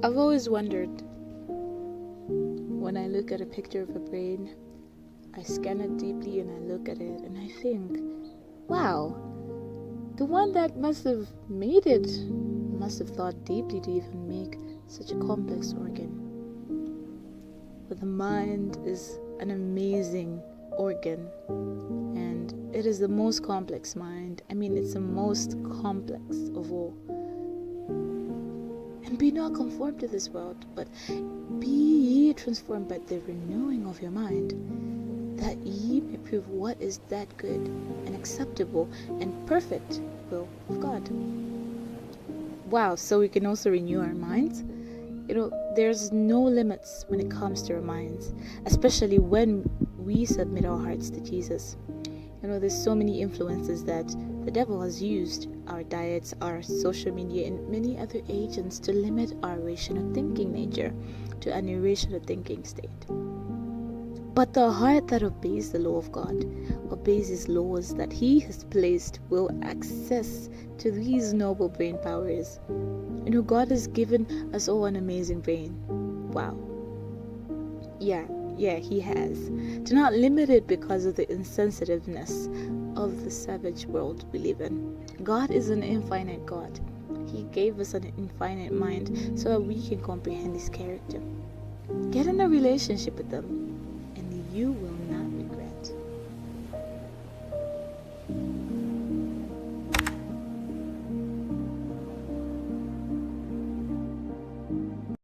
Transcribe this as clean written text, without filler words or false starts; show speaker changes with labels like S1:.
S1: I've always wondered, when I look at a picture of a brain, I scan it deeply and I look at it and I think, wow, the one that must have made it must have thought deeply to even make such a complex organ. But the mind is an amazing organ, and it is the most complex mind. I mean, it's the most complex of all. And be not conformed to this world, but be ye transformed by the renewing of your mind, that ye may prove what is that good and acceptable and perfect will of God. Wow, so we can also renew our minds. There's no limits when it comes to our minds, especially when we submit our hearts to Jesus. There's so many influences that the devil has used, our diets, our social media, and many other agents to limit our rational thinking nature to an irrational thinking state. But the heart that obeys the law of God, obeys his laws that he has placed, will access to these noble brain powers. God has given us all an amazing brain. Wow. Yeah, he has. Do not limit it because of the insensitiveness of the savage world we live in. God is an infinite God. He gave us an infinite mind so that we can comprehend his character. Get in a relationship with him, and you will